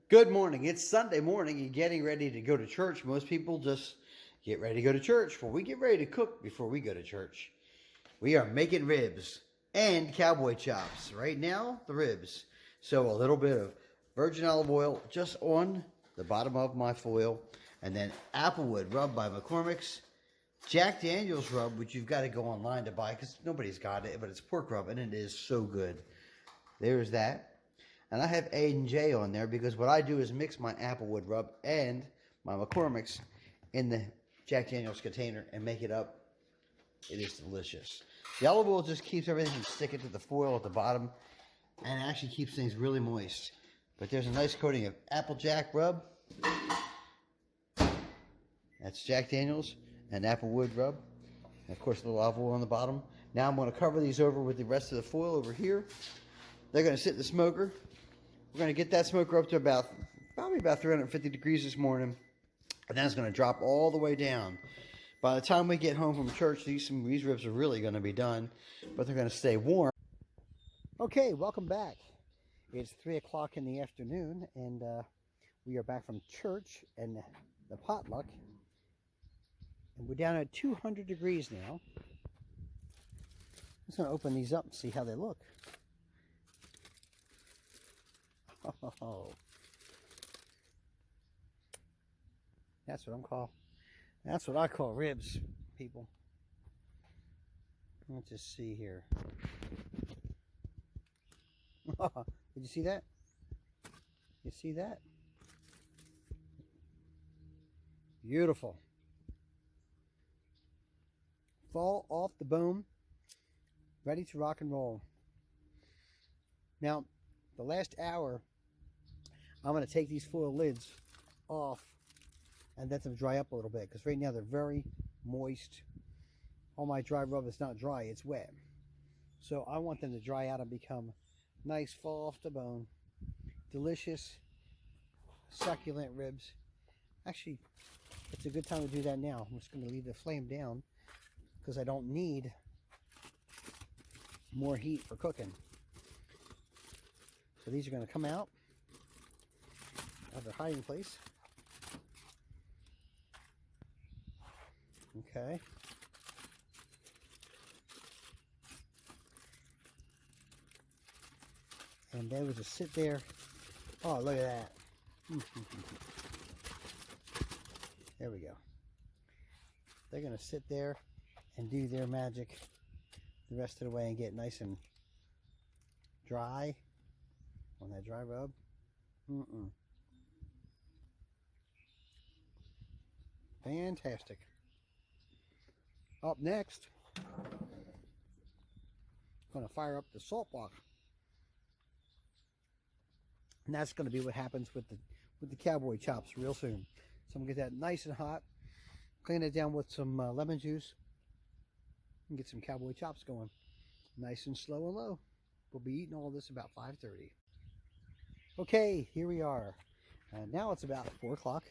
Good morning. It's Sunday morning. You're getting ready to go to church. Most people just get ready to go to church. Well, we get ready to cook before we go to church. We are making ribs and cowboy chops. Right now, the ribs. So a little bit of virgin olive oil just on the bottom of my foil. And then Applewood rub by McCormick's. Jack Daniels rub, which you've got to go online to buy because nobody's got it, but it's pork rub and it is so good. There's that. And I have A&J on there because what I do is mix my Applewood rub and my McCormick's in the Jack Daniels container and make it up. It is delicious. The olive oil just keeps everything from sticking to the foil at the bottom and actually keeps things really moist. But there's a nice coating of Applejack rub. That's Jack Daniels and Applewood rub. And of course, a little olive oil on the bottom. Now I'm going to cover these over with the rest of the foil over here. They're going to sit in the smoker. We're going to get that smoker up to probably about 350 degrees this morning. And then it's going to drop all the way down. By the time we get home from church, these ribs are really going to be done. But they're going to stay warm. Okay, welcome back. It's 3 o'clock in the afternoon. And we are back from church and the potluck. And we're down at 200 degrees now. I'm just going to open these up and see how they look. Oh, that's what I call ribs, people. Let's just see here. Did you see that? You see that? Beautiful. Fall off the bone, ready to rock and roll. Now, the last hour, I'm going to take these foil lids off and let them dry up a little bit because right now they're very moist. All my dry rub is not dry, it's wet. So I want them to dry out and become nice, fall off the bone, delicious, succulent ribs. Actually, it's a good time to do that now. I'm just going to leave the flame down because I don't need more heat for cooking. So these are going to come out of their hiding place. Okay. And they would just sit there. Oh, look at that. There we go. They're going to sit there and do their magic the rest of the way and get nice and dry on that dry rub. Fantastic. Up next, I'm going to fire up the salt block. And that's going to be what happens with the cowboy chops real soon. So I'm going to get that nice and hot, clean it down with some lemon juice, and get some cowboy chops going. Nice and slow and low. We'll be eating all this about 5:30. Okay, here we are. Now it's about 4 o'clock.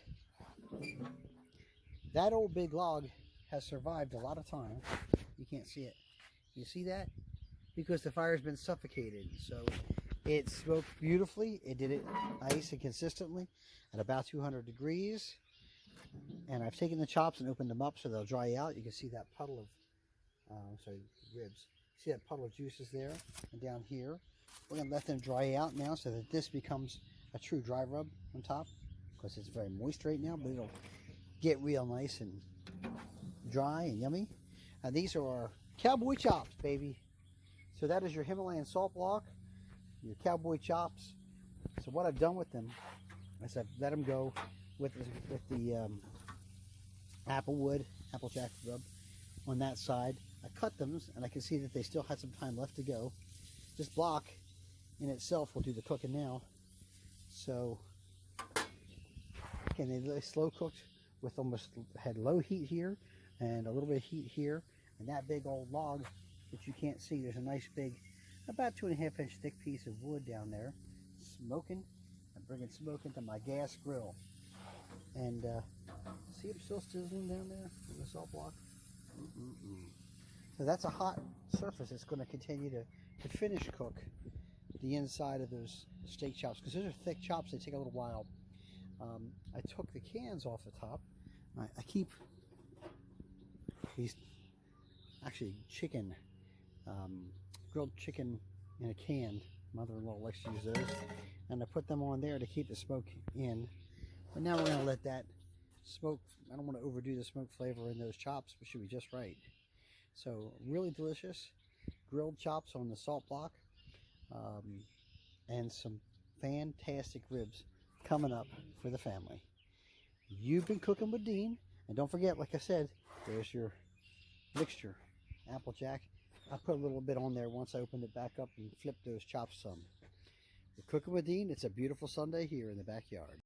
That old big log has survived a lot of time. You can't see it. You see that? Because the fire's been suffocated. So it smoked beautifully. It did it nice and consistently at about 200 degrees. And I've taken the chops and opened them up so they'll dry out. You can see that puddle of, ribs. See that puddle of juices there and down here. We're going to let them dry out now so that this becomes a true dry rub on top. Because it's very moist right now, but it'll get real nice and dry and yummy. And these are our cowboy chops, baby. So that is your Himalayan salt block, your cowboy chops. So what I've done with them is I've let them go with the Applejack rub on that side. I cut them and I can see that they still had some time left to go. This block in itself will do the cooking now. So again, they slow cooked with almost had low heat here and a little bit of heat here, and that big old log that you can't see, there's a nice big about 2.5 inch thick piece of wood down there smoking. I'm bringing smoke into my gas grill, and see it still sizzling down there in the salt block. So that's a hot surface. It's going to continue to finish cook the inside of those steak chops, because those are thick chops. They take a little while. I took the cans off the top. I keep these, actually chicken, grilled chicken in a can. Mother-in-law likes to use those. And I put them on there to keep the smoke in. But now we're going to let that smoke, I don't want to overdo the smoke flavor in those chops, but should be just right. So really delicious grilled chops on the salt block, and some fantastic ribs coming up for the family. You've been cooking with Dean, and don't forget, like I said, there's your mixture, Applejack. I put a little bit on there once I opened it back up and flipped those chops some. We're cooking with Dean. It's a beautiful Sunday here in the backyard.